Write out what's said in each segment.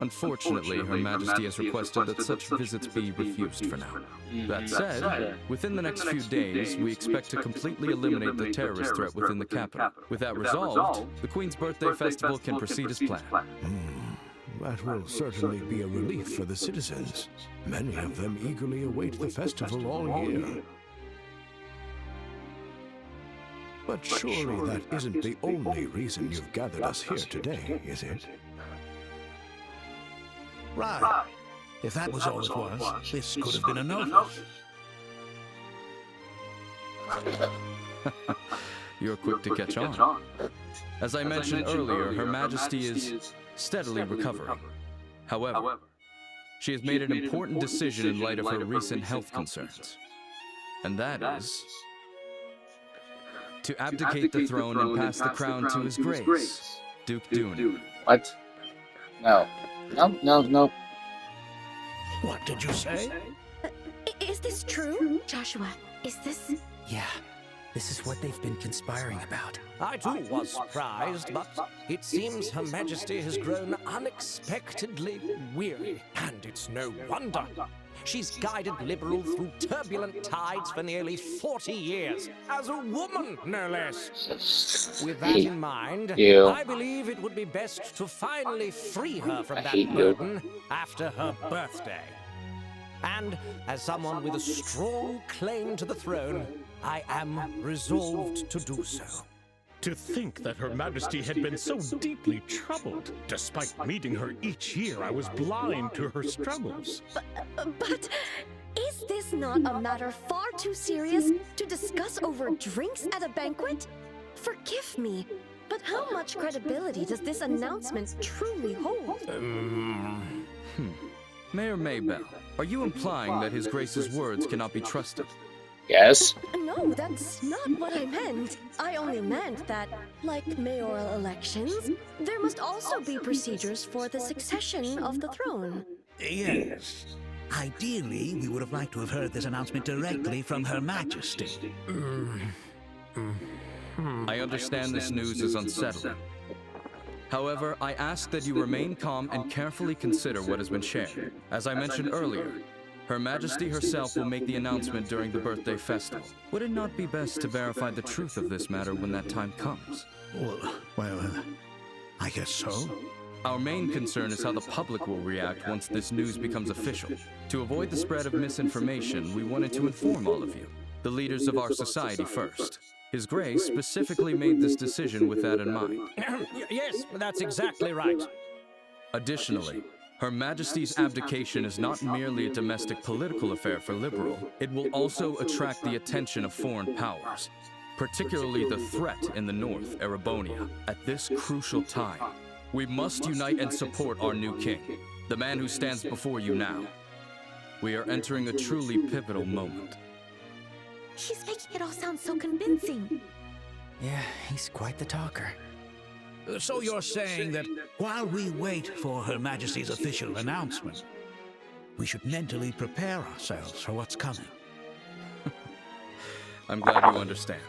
Unfortunately, Her Majesty has requested that such visits be refused for now. That said, within the next few days, we expect to completely eliminate the terrorist threat within the capital. With that resolved, the Queen's birthday festival can proceed as planned. That will certainly be a relief for the citizens. Many of them eagerly await the festival all year. But surely that isn't the only reason you've gathered us here today, is it? Right. If that was all it was, this could have been a notice. You're quick to catch on. As I mentioned earlier, Her Majesty is steadily recovering. However, she has made an important decision in light of her recent health concerns. And that is to abdicate the throne and pass the crown to His Grace, Duke Dunan. What? No. No. What did you say? Is this true? Joshua, is this... Yeah, this is what they've been conspiring about. I too was surprised, but it seems Her Majesty has grown unexpectedly weary, and it's no wonder. She's guided Liberal through turbulent tides for nearly 40 years, as a woman, no less. With that in mind, I believe it would be best to finally free her from that burden after her birthday. And as someone with a strong claim to the throne, I am resolved to do so. To think that Her Majesty had been so deeply troubled. Despite meeting her each year, I was blind to her struggles. But is this not a matter far too serious to discuss over drinks at a banquet? Forgive me, but how much credibility does this announcement truly hold? Mayor Maybell, are you implying that His Grace's words cannot be trusted? Yes. No, that's not what I meant. I only meant that, like mayoral elections, there must also be procedures for the succession of the throne. Yes. Ideally, we would have liked to have heard this announcement directly from Her Majesty. I understand this news is unsettling. However, I ask that you remain calm and carefully consider what has been shared. As I mentioned earlier, Her Majesty herself will make the announcement during the birthday festival. Would it not be best to verify the truth of this matter when that time comes? Well, I guess so. Our main concern is how the public will react once this news becomes official. To avoid the spread of misinformation, we wanted to inform all of you, the leaders of our society first. His Grace specifically made this decision with that in mind. Yes, that's exactly right. Additionally, Her Majesty's abdication is not merely a domestic political affair for Liberal. It will also attract the attention of foreign powers, particularly the threat in the north, Erebonia. At this crucial time, we must unite and support our new king, the man who stands before you now. We are entering a truly pivotal moment. She's making it all sound so convincing. Yeah, he's quite the talker. So you're saying that while we wait for Her Majesty's official announcement, we should mentally prepare ourselves for what's coming? I'm glad you understand.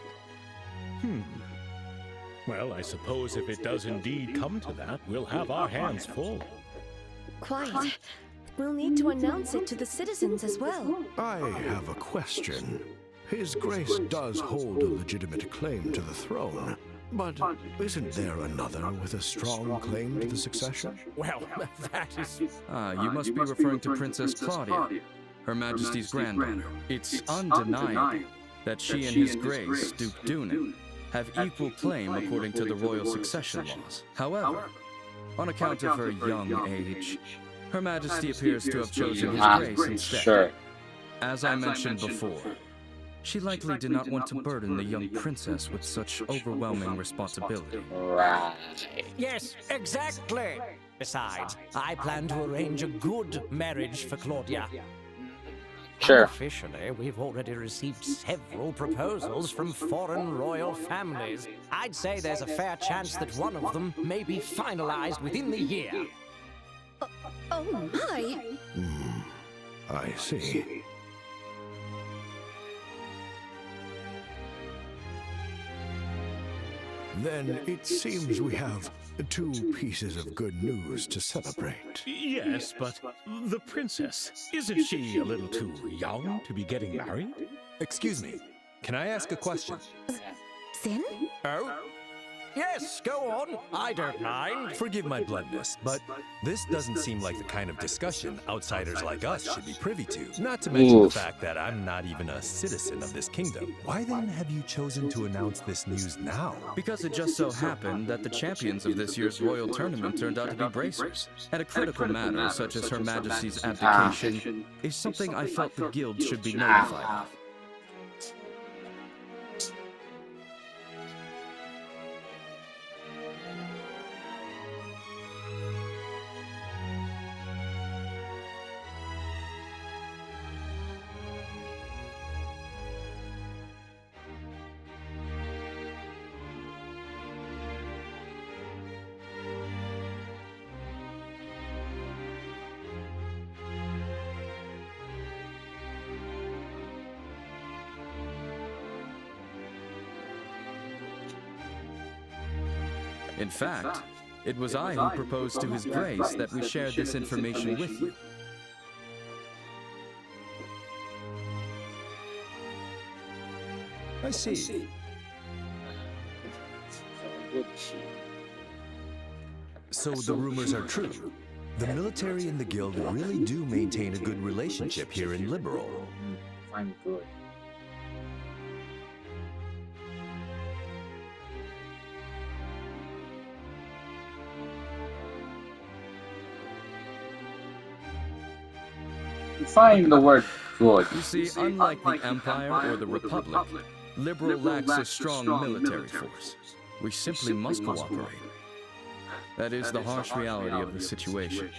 Well, I suppose if it does indeed come to that, we'll have our hands full. Quite. We'll need to announce it to the citizens as well. I have a question. His Grace does hold a legitimate claim to the throne. But isn't there another with a strong claim to the succession? Well, that is... You must be referring to Princess Claudia, Her Majesty's granddaughter. It's undeniable that she and His Grace, Duke Dunan, have equal claim according to the royal succession laws. However, on account of her young age, Her Majesty appears to have chosen His Grace instead. Sure. As I mentioned before, she likely did not want to burden the young princess with such overwhelming responsibility. Right. Yes, exactly. Besides, I plan to arrange a good marriage for Claudia. Sure. Officially, we've already received several proposals from foreign royal families. I'd say there's a fair chance that one of them may be finalized within the year. Oh my! I see. Then it seems we have Two pieces of good news to celebrate. Yes, but the princess, isn't she a little too young to be getting married? Excuse me, can I ask a question? Sin? Oh? Yes, go on. I don't mind. Forgive my bluntness, but this doesn't seem like the kind of discussion outsiders like us should be privy to. Not to mention the fact that I'm not even a citizen of this kingdom. Why then have you chosen to announce this news now? Because it just so happened that the champions of this year's royal tournament turned out to be bracers. And a critical matter, such as Her Majesty's abdication, is something I felt the guild should be notified of. In fact, it was I who proposed to His Grace that we share this information with you. I see. So the rumors are true. The military and the guild really do maintain a good relationship here in Liberal. I'm good. Define the word good. You see, unlike the Empire or the Republic, Liberal lacks a strong military force. We simply must cooperate. That is the harsh reality of the situation.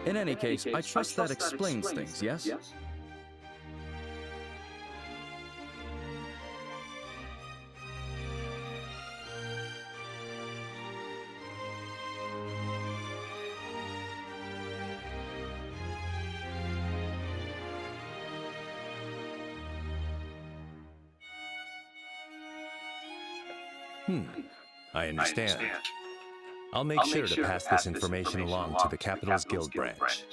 In any case, I trust that explains things, yes? I understand. I'll make sure to pass this information along to the Capital's Guild branch.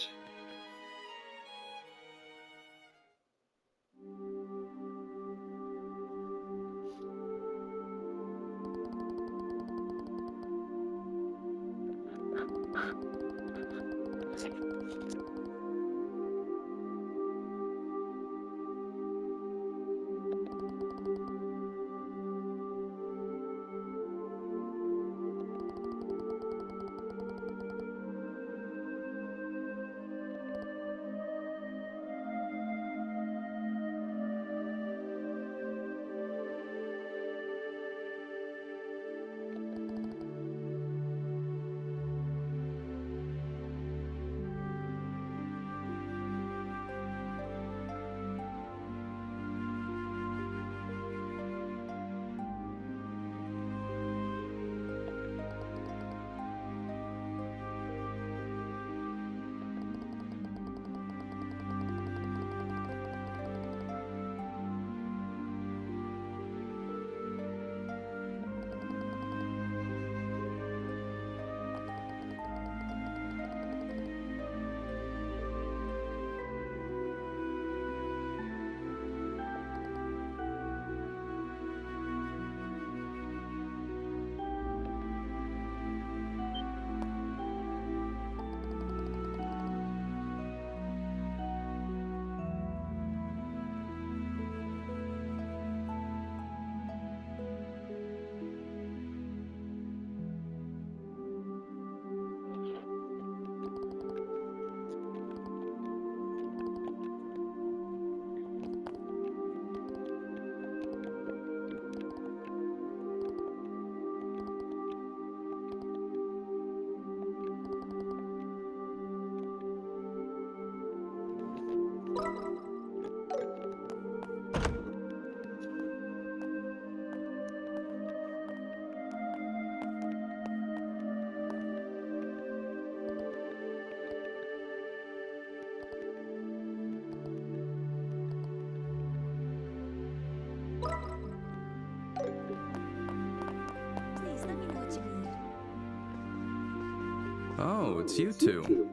Oh, it's you two.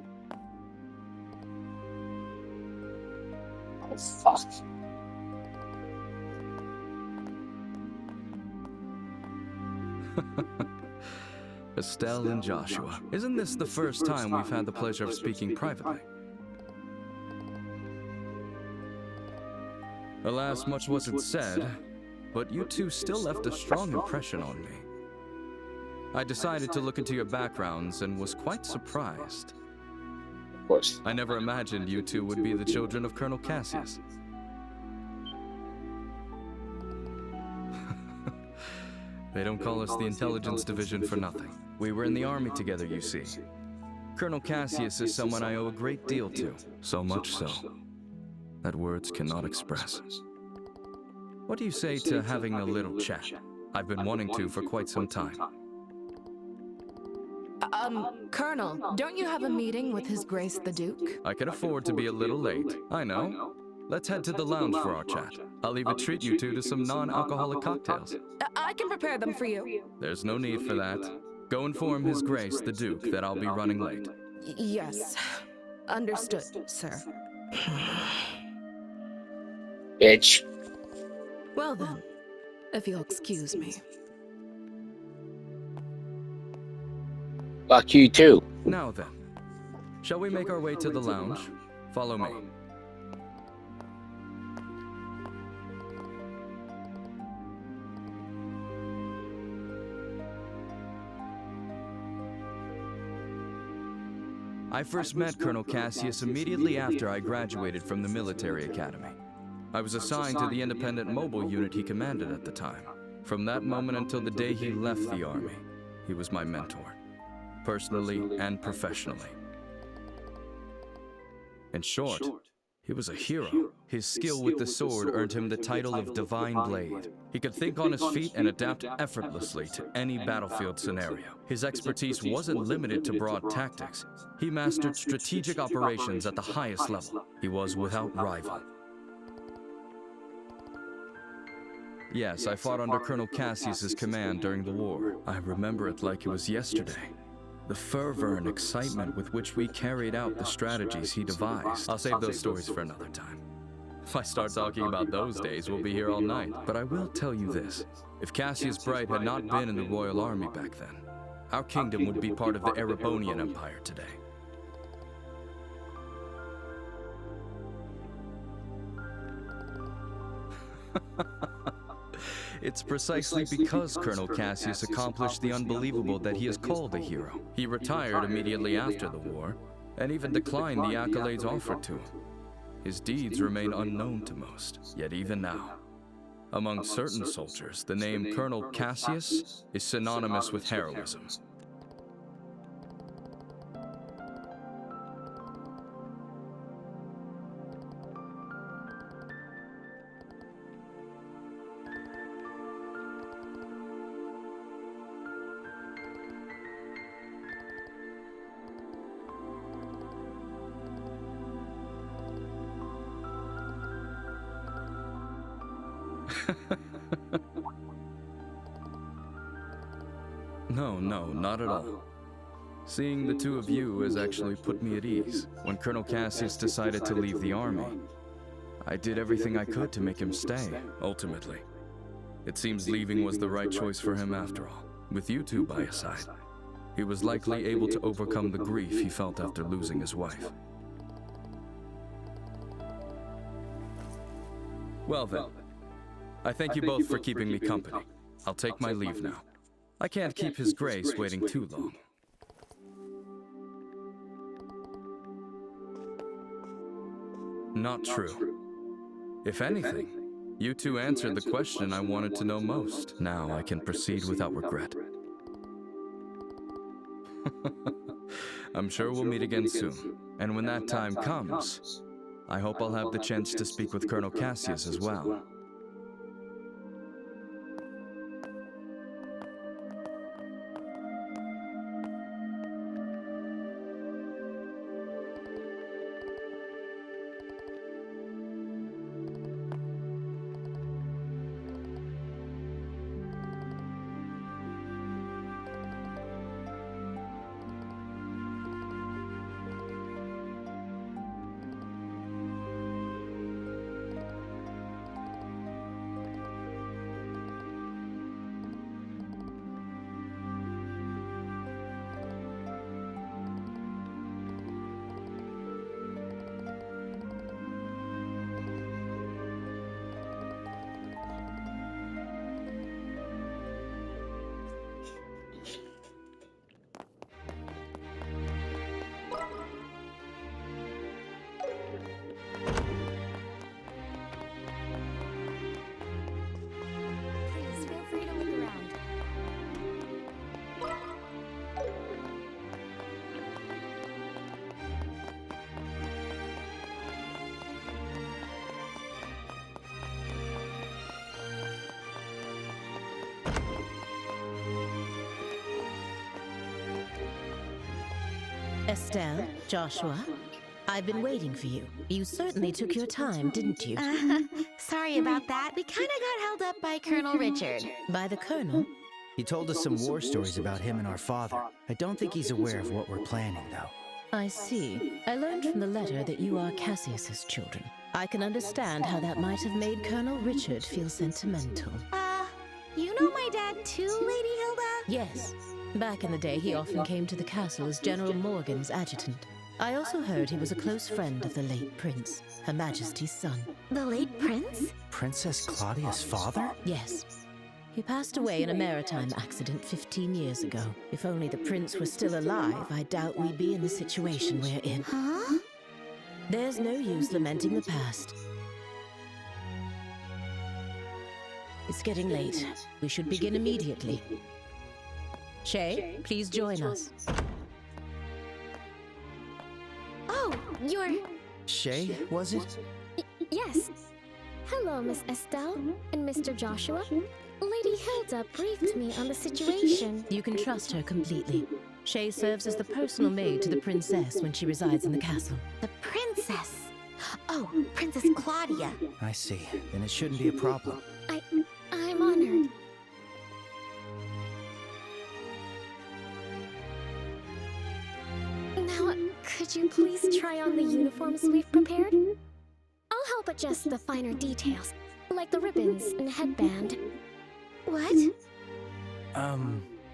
Oh, fuck. Estelle and Joshua. Isn't this the first time we've had the pleasure of speaking privately? Alas, much wasn't said, but you two still left a strong impression on me. I decided to look into your backgrounds and was quite surprised. Of course. I never imagined you two would be the children of Colonel Cassius. They don't call us the Intelligence Division for nothing. We were in the army together, you see. Colonel Cassius is someone I owe a great deal to, so much so that words cannot express. What do you say to having a little chat? I've been wanting to for quite some time. Colonel, don't you have a meeting with His Grace the Duke? I can afford to be a little late, I know. Let's head to the lounge for our chat. I'll even treat you two to some non-alcoholic cocktails. I can prepare them for you. There's no need for that. Go inform His Grace the Duke that I'll be running late. Yes. Understood, sir. Bitch. Well then, if you'll excuse me. Fuck you too. Now then, shall we make our way to the lounge? Follow me. I first met Colonel Cassius immediately after I graduated from the military academy. I was assigned to the independent mobile unit he commanded at the time. From that moment until the day he left the army, he was my mentor, personally and professionally. In short, he was a hero. His skill with the sword earned him the title of Divine Blade. He could think on his feet and adapt effortlessly to any battlefield scenario. His expertise wasn't limited to broad tactics. He mastered strategic operations at the highest level. He was without rival. Yes, I fought under Colonel Cassius's command during the war. I remember it like it was yesterday. The fervor and excitement with which we carried out the strategies he devised. I'll save those stories for another time. If I start talking about those days, we'll be here all night. But I will tell you this. If Cassius Bright had not been in the Royal Army back then, our kingdom would be part of the Erebonian Empire today. It's precisely because Colonel Cassius accomplished the unbelievable that he is called a hero. He retired immediately after the war, and even declined the accolades offered to him. His deeds remain unknown to most, yet even now, among certain soldiers, the name Colonel Cassius is synonymous with heroism. No, not at all. Seeing the two of you has actually put me at ease. When Colonel Cassius decided to leave the army, I did everything I could to make him stay, ultimately. It seems leaving was the right choice for him after all. With you two by his side, he was likely able to overcome the grief he felt after losing his wife. Well then, I thank you both for keeping me company. I'll take my leave now. I can't keep His Grace waiting too long. Not true. If anything, you two answered the question I wanted to know most. Now I can proceed without regret. I'm sure we'll meet again soon. And when that time comes, I hope I'll have the chance to speak with Colonel Cassius as well. Estelle, Joshua, I've been waiting for you. You certainly took your time, didn't you? Sorry about that. We kinda got held up by Colonel Richard. By the Colonel? He told us some war stories about him and our father. I don't think he's aware of what we're planning, though. I see. I learned from the letter that you are Cassius's children. I can understand how that might have made Colonel Richard feel sentimental. You know my dad too, Lady Hilda? Yes. Back in the day, he often came to the castle as General Morgan's adjutant. I also heard he was a close friend of the late prince, Her Majesty's son. The late prince? Princess Claudia's father? Yes. He passed away in a maritime accident 15 years ago. If only the prince were still alive, I doubt we'd be in the situation we're in. Huh? There's no use lamenting the past. It's getting late. We should begin immediately. Shay, please join us. Oh, you're... Shay, was it? Yes. Hello, Miss Estelle and Mr. Joshua. Lady Hilda briefed me on the situation. You can trust her completely. Shay serves as the personal maid to the princess when she resides in the castle. The princess? Oh, Princess Claudia. I see. Then it shouldn't be a problem. I'm honored. Now, could you please try on the uniforms we've prepared? I'll help adjust the finer details, like the ribbons and headband. What?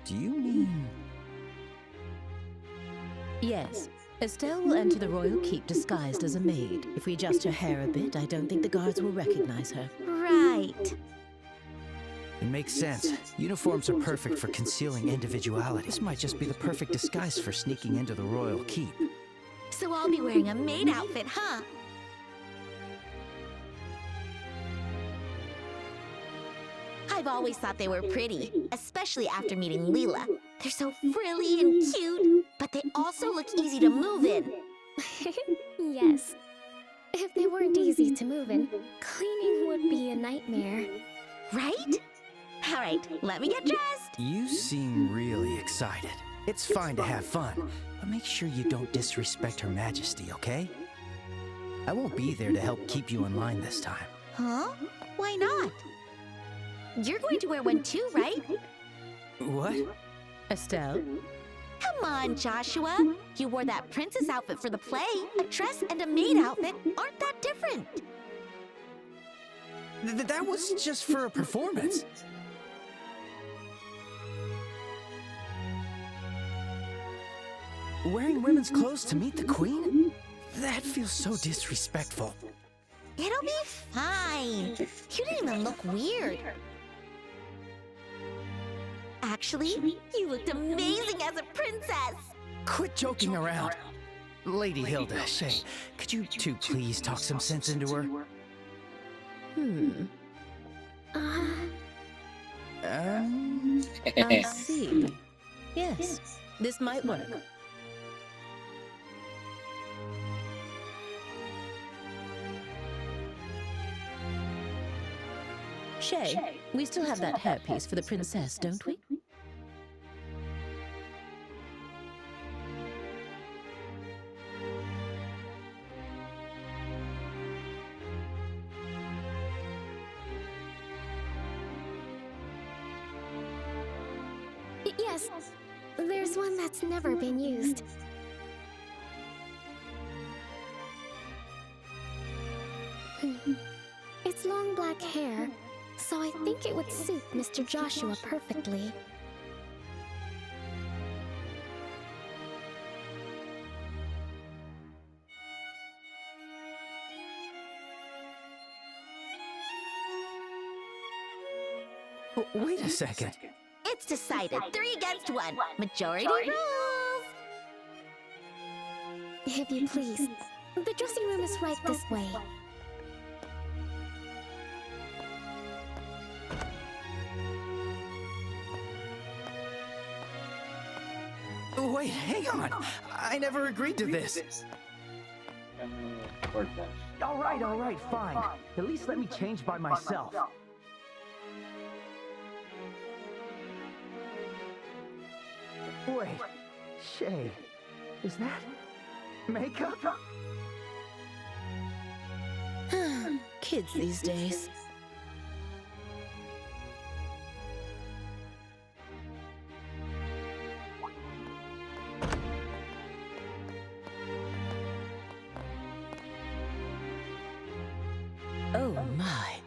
Do you mean... Yes. Estelle will enter the royal keep disguised as a maid. If we adjust her hair a bit, I don't think the guards will recognize her. Right. It makes sense. Uniforms are perfect for concealing individuality. This might just be the perfect disguise for sneaking into the royal keep. So I'll be wearing a maid outfit, huh? I've always thought they were pretty, especially after meeting Leela. They're so frilly and cute, but they also look easy to move in. Yes. If they weren't easy to move in, cleaning would be a nightmare. Right? All right, let me get dressed. You seem really excited. It's fine to have fun, but make sure you don't disrespect Her Majesty, okay? I won't be there to help keep you in line this time. Huh? Why not? You're going to wear one too, right? What? Estelle? Come on, Joshua. You wore that princess outfit for the play. A dress and a maid outfit aren't that different. That was just for a performance. Wearing women's clothes to meet the queen? That feels so disrespectful. It'll be fine. You didn't even look weird. Actually, you looked amazing as a princess. Quit joking around. Lady Hilda, Shay, could you two please talk some sense into her? I see. Yes, this might work. Shay, we still have that hairpiece for the princess, don't we? Yes, there's one that's never been used. It's long black hair, so I think it would suit Mr. Joshua perfectly. Wait a second. It's decided. 3 against 1. Majority rules. If you please, the dressing room is right this way. Wait, hang on. I never agreed to this. All right, fine. At least let me change by myself. Wait, Shay, Is that makeup? Kids these days. Oh my.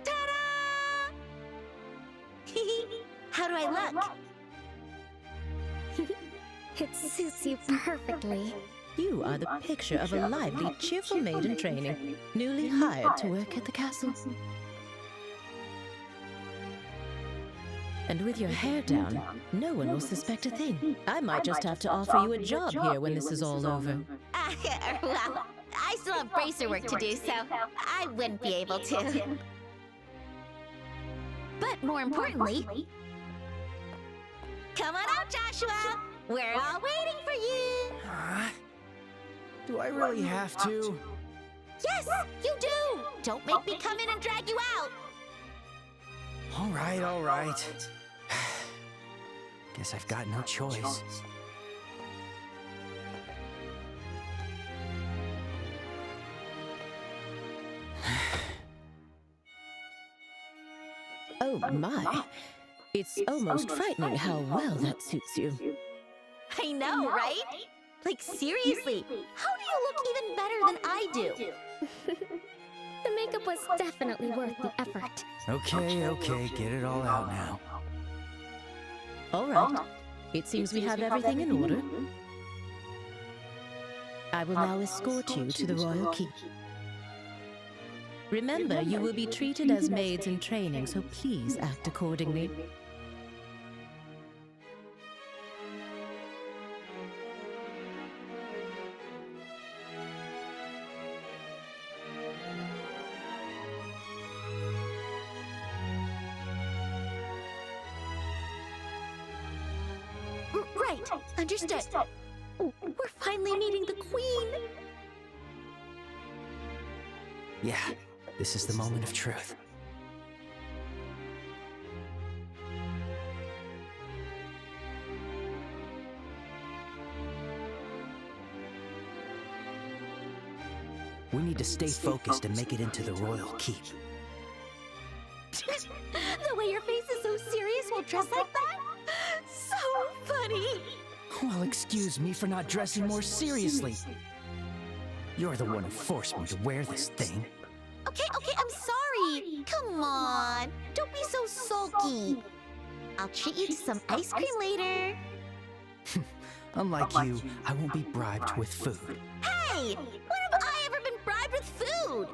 Ta-da! How do I look? It suits you perfectly. You are the picture of a lively, cheerful maid in training, newly hired to work at the castle. And with your hair down, no one will suspect a thing. I might just have to offer you a job here when this is all over. Well, I still have bracer work to do, so I wouldn't be able to. But more importantly, come on out, Joshua! We're all waiting for you! Do I really have to? Yes, you do! Don't make me come in and drag you out! All right, all right. Guess I've got no choice. Oh my. It's almost frightening how well that suits you. I know, right? Like, seriously, how do you look even better than I do? The makeup was definitely worth the effort. Okay, get it all out now. All right. It seems we have everything in order. I will now escort you to the royal keep. Remember, you will be treated as maids in training, so please act accordingly. Right, understood. We're finally meeting the Queen. Yeah, this is the moment of truth. We need to stay focused and make it into the royal keep. The way your face is so serious while dressed like that? So funny! Well, excuse me for not dressing more seriously. You're the one who forced me to wear this thing. Okay, I'm sorry. Come on, don't be so sulky. I'll treat you to some ice cream later. Unlike you, I won't be bribed with food. Hey, when have I ever been bribed with food?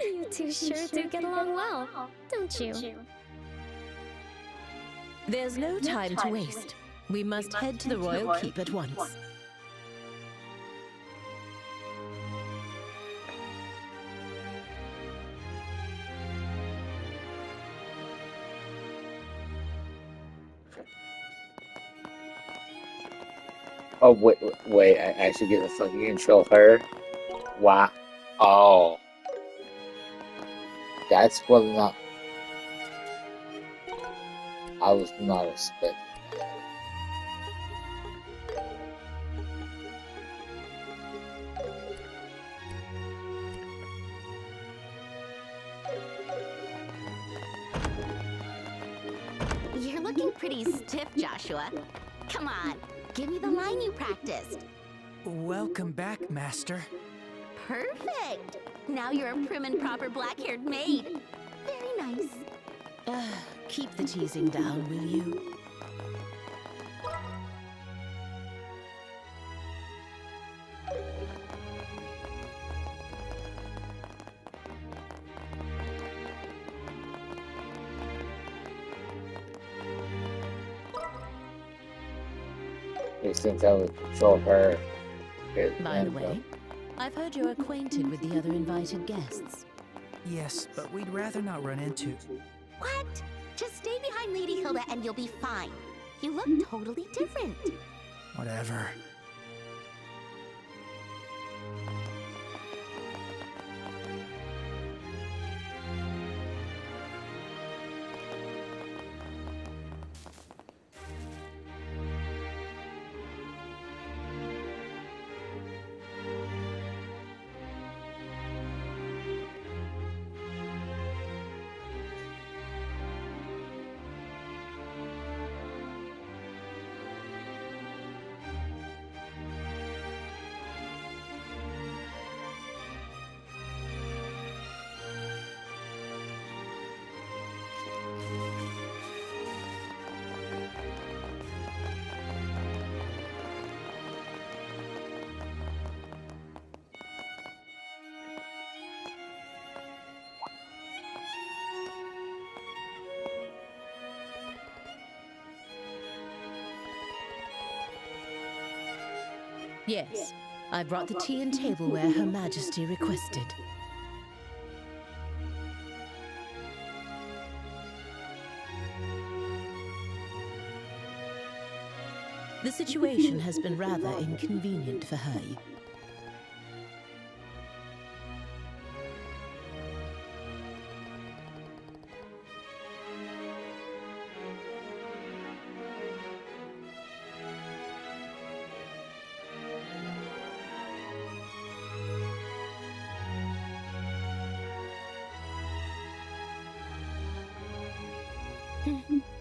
You two sure do get along well, don't you? There's no time to waste. We must head to the royal keep at once. Oh, wait, I actually get to fucking control her? Wow. Oh. That's what I was not expecting that. You're looking pretty stiff, Joshua. Come on, give me the line you practiced. Welcome back, Master. Perfect! Now you're a prim and proper black-haired maid. Very nice. Keep the teasing down, will you? Since I would control her. By the way, I've heard you're acquainted with the other invited guests. Yes, but we'd rather not run into... What? Just stay behind Lady Hilda and you'll be fine. You look totally different. Whatever. Yes, I brought the tea and tableware Her Majesty requested. The situation has been rather inconvenient for her.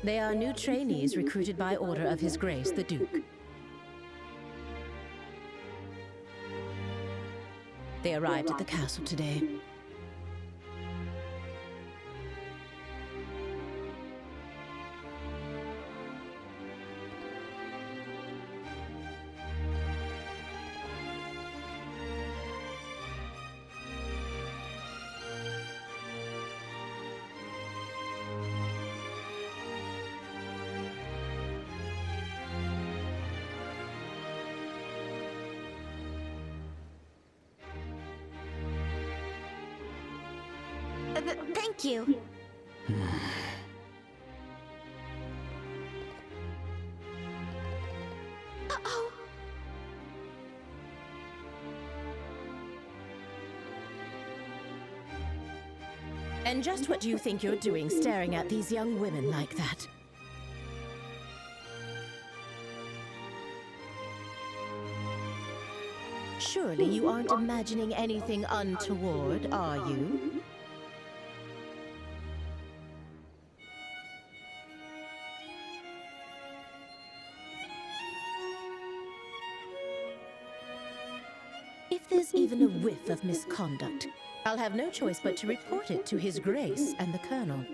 They are new trainees recruited by order of His Grace the Duke. They arrived at the castle today. Thank you. Uh-oh. And just what do you think you're doing staring at these young women like that? Surely you aren't imagining anything untoward, are you? If there's even a whiff of misconduct, I'll have no choice but to report it to His Grace and the Colonel.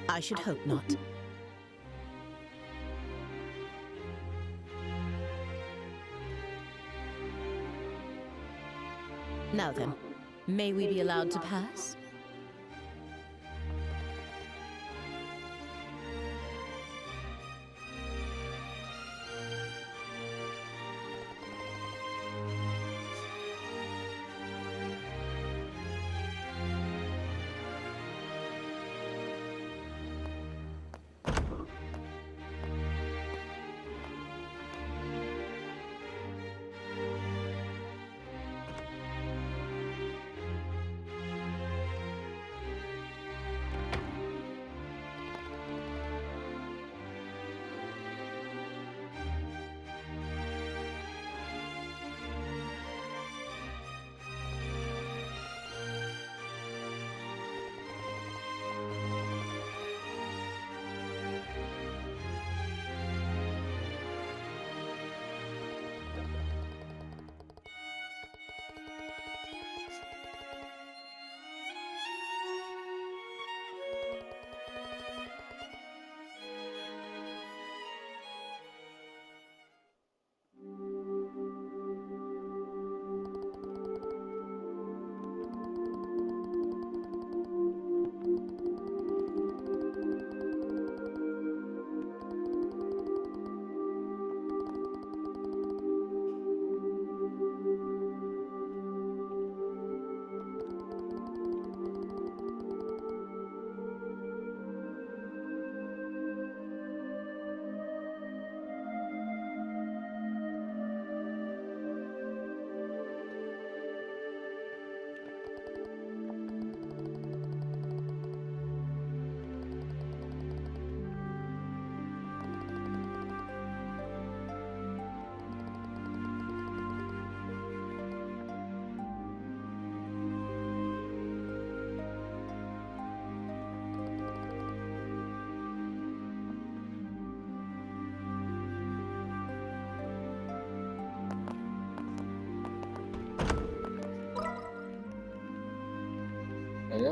I should hope not. Now then, may we be allowed to pass?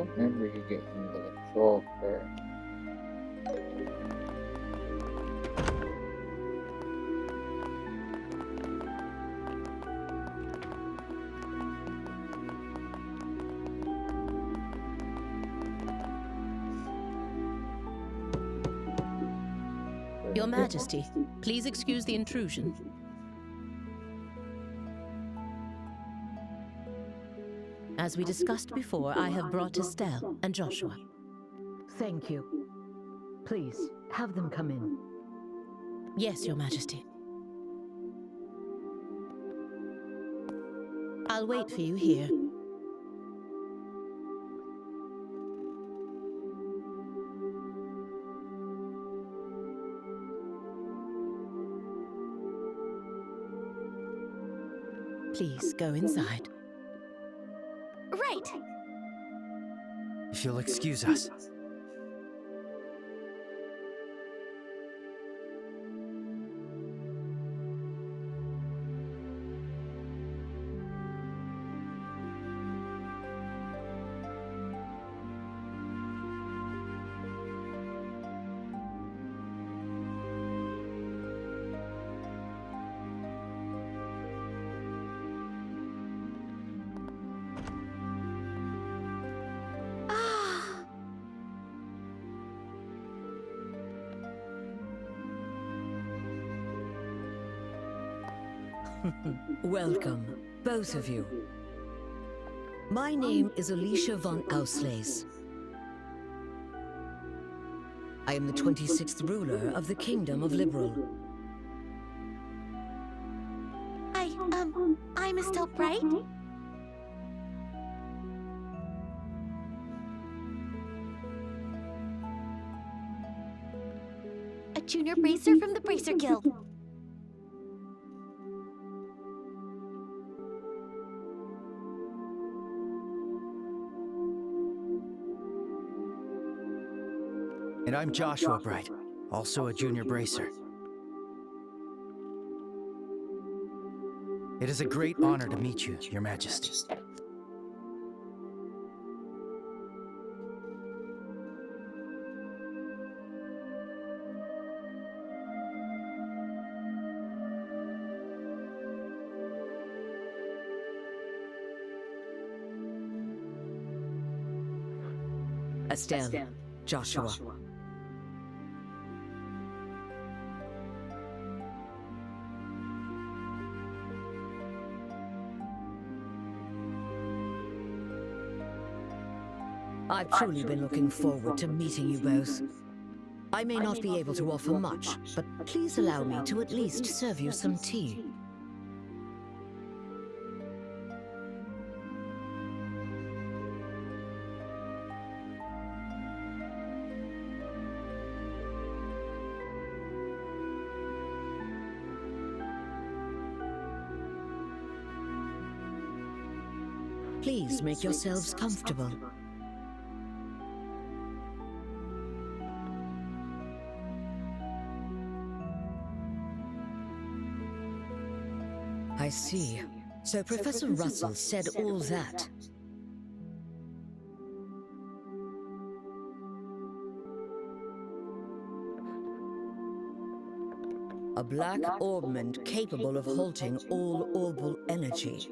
don't remember you getting the control for. Your Majesty, please excuse the intrusion. As we discussed before, I have brought Estelle and Joshua. Thank you. Please, have them come in. Yes, Your Majesty. I'll wait for you here. Please go inside. Right. If you'll excuse us. Welcome, both of you. My name is Alicia von Auslese. I am the 26th ruler of the Kingdom of Liberal. I'm Estelle Bright? A junior bracer from the Bracer Guild. And I'm Joshua Bright, also a junior bracer. It is a great honor to meet you, Your Majesty. Estelle, Joshua. I've truly been looking forward to meeting you both. I may not be able to offer much, but please allow me to at least serve you some tea. Please make yourselves comfortable. I see. So Professor Russell said all that. A black orbment capable of halting all orbal energy.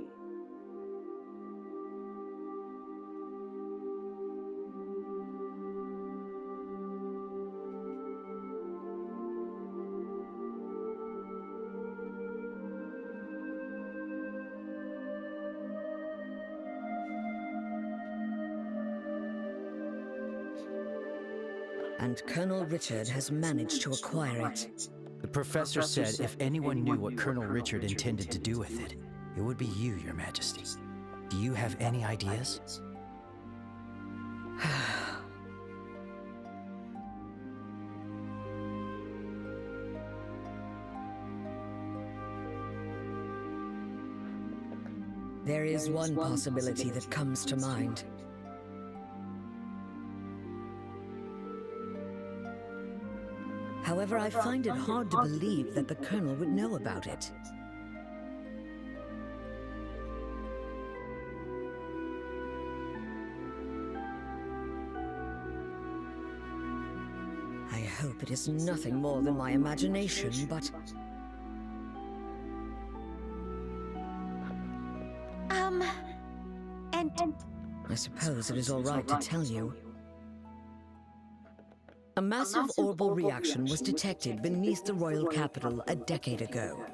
And Colonel Richard has managed to acquire it. The professor said if anyone knew what Colonel Richard intended to do with it, it would be you, Your Majesty. Do you have any ideas? There is one possibility that comes to mind. However, I find it hard to believe that the Colonel would know about it. hope it is nothing more than my imagination, but... And... I suppose it is all right to tell you. A massive orbital reaction was detected beneath the royal capital a decade ago.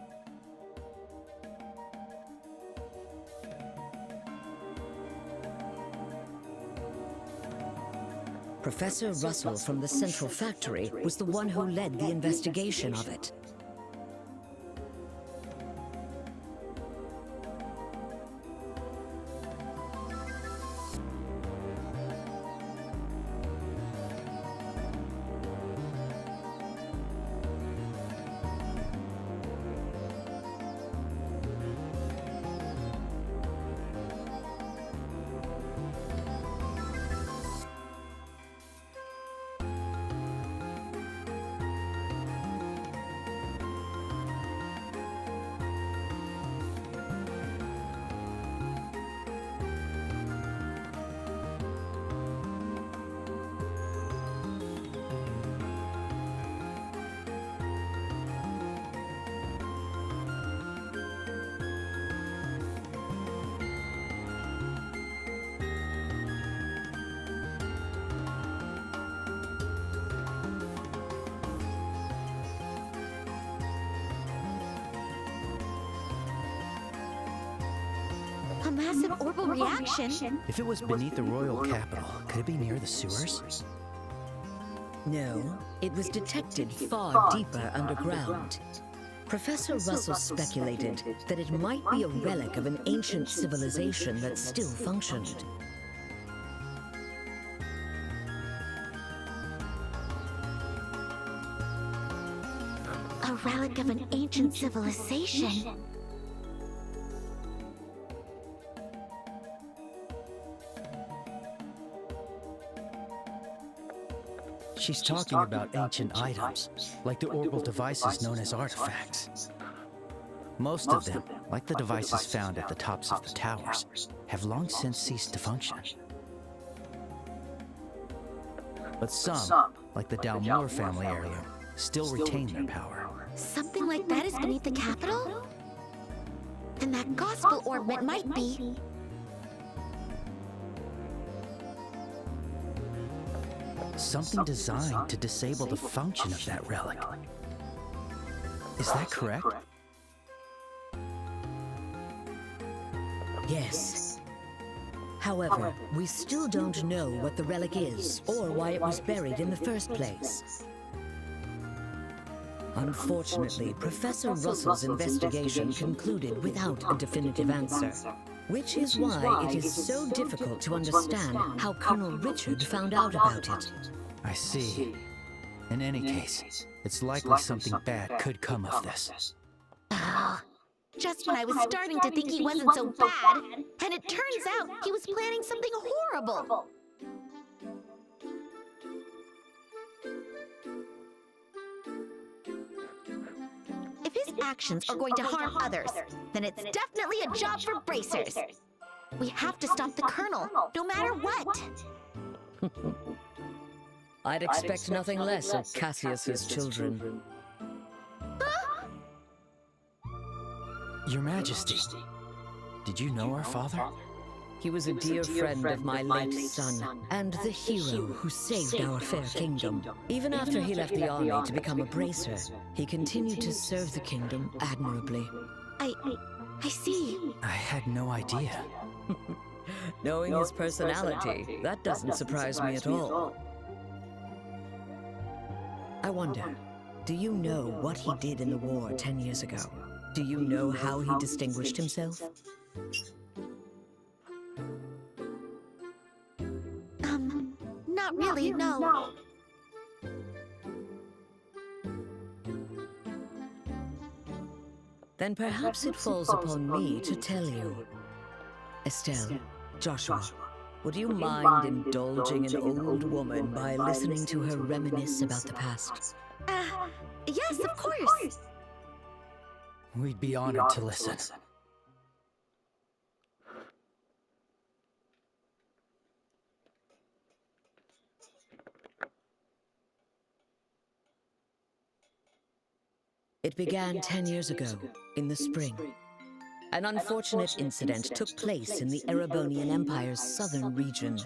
Professor Russell from the Central Factory was the one who led the investigation of it. A massive orbital reaction? If it was beneath the royal capital, could it be near the sewers? No, it was detected far deeper underground. Professor Russell speculated that it might be a relic of an ancient civilization that still functioned. A relic of an ancient civilization? She's talking about ancient items, like the orbital devices known as artifacts. Most of them, like the devices found at the tops of the towers, have long since ceased to function. But some, like the Dalmor family heirloom, still retain their power. Something like that is beneath the capital? Then that gospel orb might be. Something designed to disable the function of that relic. Is that correct? Yes. However, we still don't know what the relic is, or why it was buried in the first place. Unfortunately, Professor Russell's investigation concluded without a definitive answer, which is why it is so difficult to understand how Colonel Richard found out about it. I see. In any case, it's likely something bad could come of this. Oh, just when I was starting to think he wasn't so bad, and it turns out he was planning something horrible. If his actions are going to harm others, then it's definitely a job for bracers. We have to stop the Colonel, no matter what. I'd expect nothing less of Cassius's children. Your Majesty, did you know our father? He was a dear friend of my late son, and the hero who saved our fair kingdom. Even after he left the army to become a bracer, he continued to serve the kingdom admirably. I see. I had no idea. Knowing his personality, that doesn't surprise me at all. I wonder, do you know what he did in the war 10 years ago? Do you know how he distinguished himself? Not really, no. Then perhaps it falls upon me to tell you. Estelle, Joshua, would you mind indulging an old woman by listening to her reminisce about the past? Yes, of course. We'd be honored to listen. It began 10 years ago, in the spring. An unfortunate incident took place in the Erebonian Empire's southern region.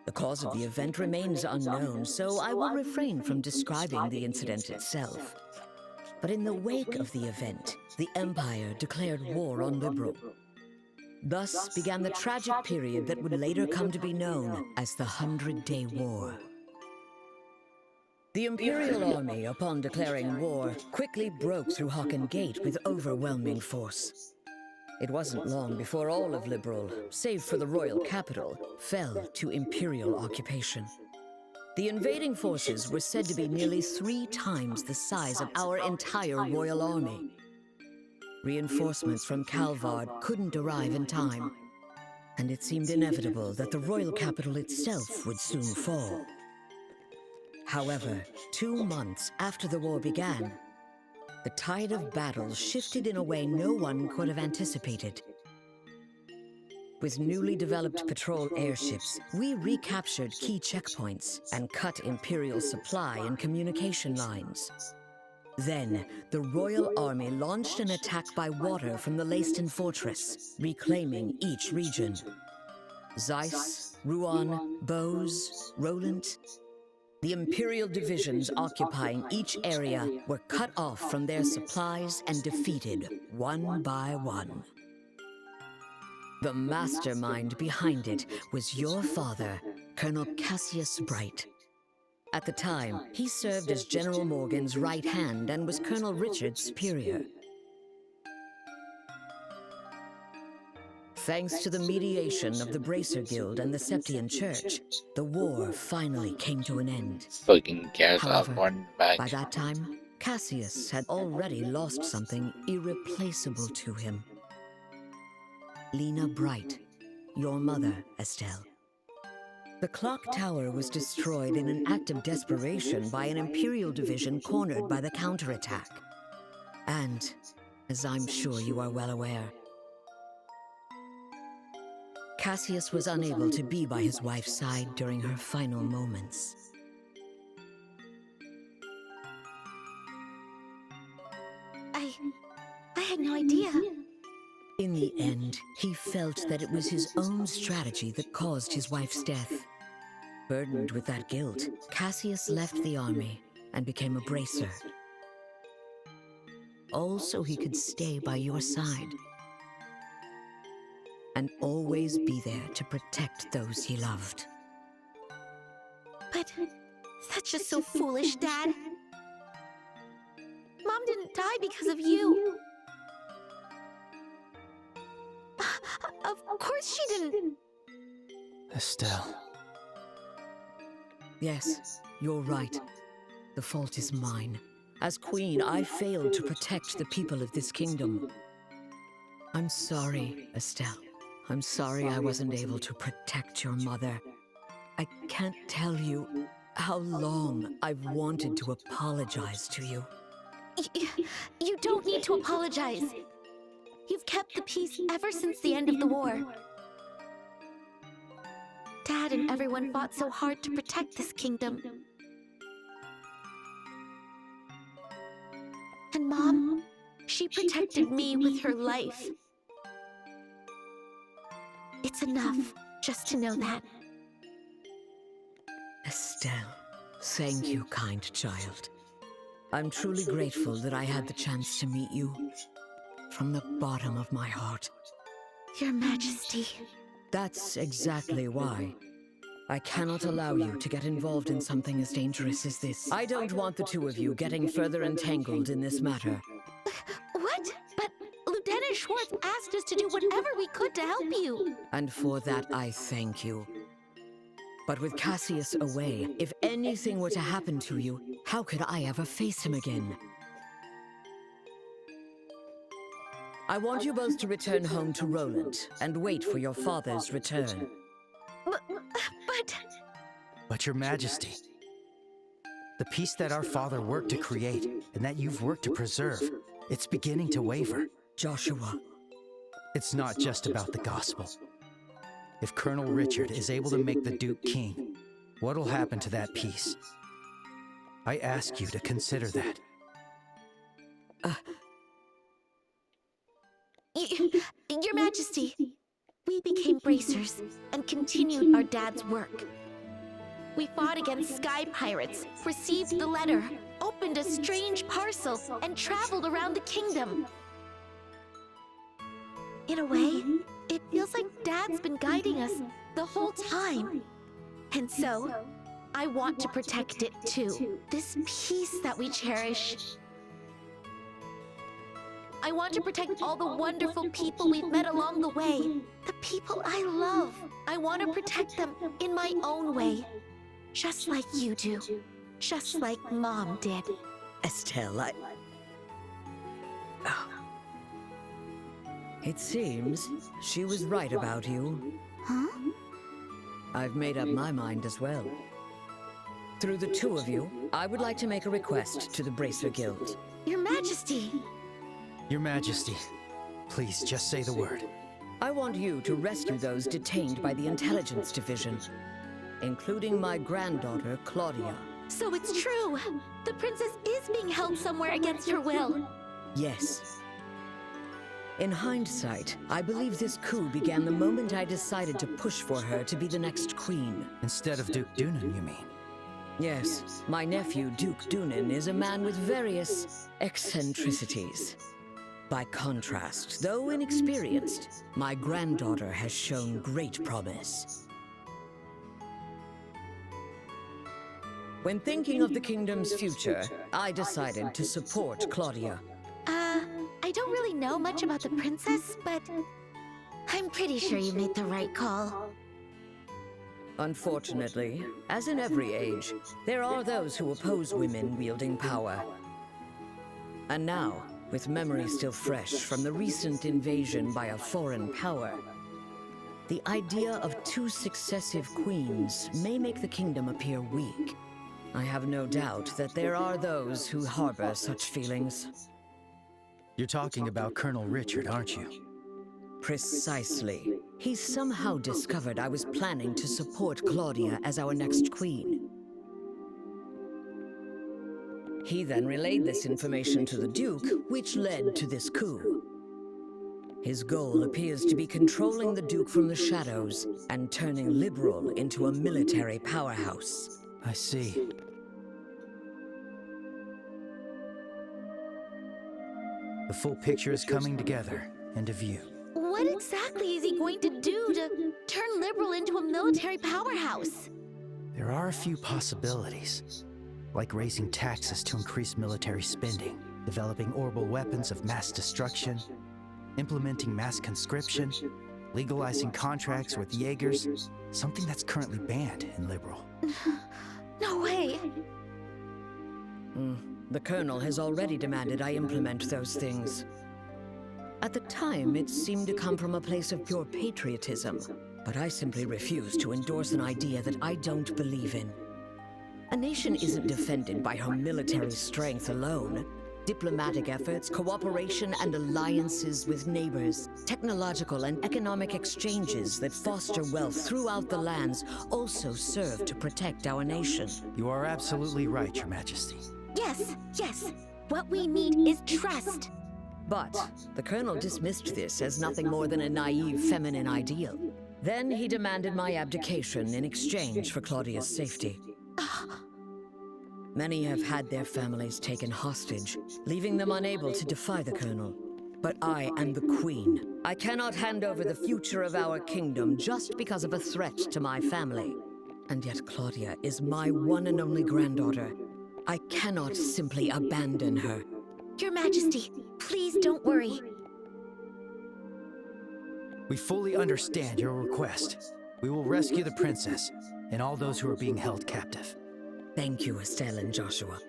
The cause of the event remains unknown, so I will refrain from describing the incident itself. But in the wake of the event, the Empire declared war on Liberl. Thus began the tragic period that would later come to be known as the 100-Day War. The Imperial Army, upon declaring war, quickly broke through Hocken Gate with overwhelming force. It wasn't long before all of Liberl, save for the royal capital, fell to Imperial occupation. The invading forces were said to be nearly 3 times the size of our entire royal army. Reinforcements from Calvard couldn't arrive in time, and it seemed inevitable that the royal capital itself would soon fall. However, 2 months after the war began, the tide of battle shifted in a way no one could have anticipated. With newly developed patrol airships, we recaptured key checkpoints and cut Imperial supply and communication lines. Then, the Royal Army launched an attack by water from the Leiston Fortress, reclaiming each region. Zeiss, Rouen, Bose, Roland. The Imperial divisions occupying each area were cut off from their supplies and defeated one by one. The mastermind behind it was your father, Colonel Cassius Bright. At the time, he served as General Morgan's right hand and was Colonel Richard's superior. Thanks to the mediation of the Bracer Guild and the Septian Church, the war finally came to an end. However, by that time, Cassius had already lost something irreplaceable to him. Lena Bright, your mother, Estelle. The clock tower was destroyed in an act of desperation by an Imperial division cornered by the counterattack. And, as I'm sure you are well aware, Cassius was unable to be by his wife's side during her final moments. I had no idea. In the end, he felt that it was his own strategy that caused his wife's death. Burdened with that guilt, Cassius left the army and became a bracer. All so he could stay by your side and always be there to protect those he loved. But that's just so foolish, Dad. Mom didn't die because of you. Of course she didn't. Estelle. Yes, you're right. The fault is mine. As queen, I failed to protect the people of this kingdom. I'm sorry, Estelle. I'm sorry I wasn't able to protect your mother. I can't tell you how long I've wanted to apologize to you. You don't need to apologize. You've kept the peace ever since the end of the war. Dad and everyone fought so hard to protect this kingdom. And Mom, she protected me with her life. It's enough just to know that. Estelle, thank you, kind child. I'm truly grateful that I had the chance to meet you. From the bottom of my heart. Your Majesty. That's exactly why. I cannot allow you to get involved in something as dangerous as this. I don't want the two of you getting further entangled in this matter. What? But Lieutenant Schwartz asked us to do whatever we could to help you. And for that, I thank you. But with Cassius away, if anything were to happen to you, how could I ever face him again? I want you both to return home to Roland and wait for your father's return. But Your Majesty, the peace that our father worked to create and that you've worked to preserve, it's beginning to waver. Joshua. It's not just about the gospel. If Colonel Richard is able to make the Duke king, what'll happen to that peace? I ask you to consider that. Your Majesty, we became bracers and continued our dad's work. We fought against sky pirates, received the letter, opened a strange parcel, and traveled around the kingdom. In a way, it feels like Dad's been guiding us the whole time. And so, I want to protect it too. This peace that we cherish. I want to protect all the wonderful people we've met along the way. The people I love. I want to protect them in my own way. Just like you do. Just like Mom did. Estelle, It seems she was right about you. Huh? I've made up my mind as well. Through the two of you, I would like to make a request to the Bracer Guild. Your Majesty! Your Majesty, please just say the word. I want you to rescue those detained by the Intelligence Division, including my granddaughter, Claudia. So it's true! The princess is being held somewhere against her will. Yes. In hindsight, I believe this coup began the moment I decided to push for her to be the next queen. Instead of Duke Dunan, you mean? Yes, my nephew, Duke Dunan, is a man with various eccentricities. By contrast, though inexperienced, my granddaughter has shown great promise. When thinking of the kingdom's future, I decided to support Claudia. I don't really know much about the princess, but I'm pretty sure you made the right call. Unfortunately, as in every age, there are those who oppose women wielding power. And now, with memory still fresh from the recent invasion by a foreign power, the idea of 2 successive queens may make the kingdom appear weak. I have no doubt that there are those who harbor such feelings. You're talking about Colonel Richard, aren't you? Precisely. He somehow discovered I was planning to support Claudia as our next queen. He then relayed this information to the Duke, which led to this coup. His goal appears to be controlling the Duke from the shadows and turning Liberal into a military powerhouse. I see. The full picture is coming together into view. What exactly is he going to do to turn Liberal into a military powerhouse? There are a few possibilities, like raising taxes to increase military spending, developing orbital weapons of mass destruction, implementing mass conscription, legalizing contracts with Jaegers, something that's currently banned in Liberal. No way! The Colonel has already demanded I implement those things. At the time, it seemed to come from a place of pure patriotism, but I simply refuse to endorse an idea that I don't believe in. A nation isn't defended by her military strength alone. Diplomatic efforts, cooperation, and alliances with neighbors, technological and economic exchanges that foster wealth throughout the lands also serve to protect our nation. You are absolutely right, Your Majesty. Yes, yes. What we need is trust. But the Colonel dismissed this as nothing more than a naive feminine ideal. Then he demanded my abdication in exchange for Claudia's safety. Many have had their families taken hostage, leaving them unable to defy the Colonel. But I am the Queen. I cannot hand over the future of our kingdom just because of a threat to my family. And yet Claudia is my one and only granddaughter. I cannot simply abandon her. Your Majesty, please don't worry. We fully understand your request. We will rescue the princess and all those who are being held captive. Thank you, Estelle and Joshua.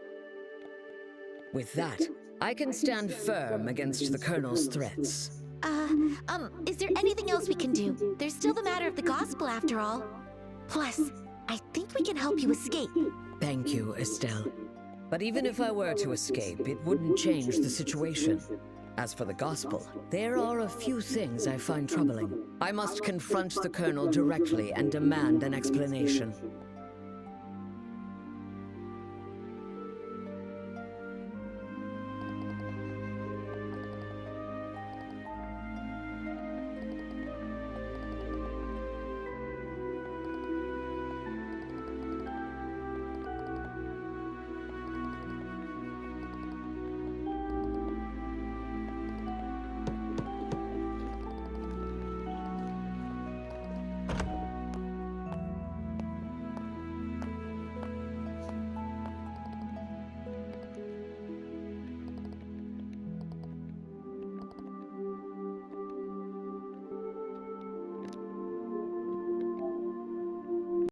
With that, I can stand firm against the Colonel's threats. Is there anything else we can do? There's still the matter of the gospel after all. Plus, I think we can help you escape. Thank you, Estelle. But even if I were to escape, it wouldn't change the situation. As for the gospel, there are a few things I find troubling. I must confront the Colonel directly and demand an explanation.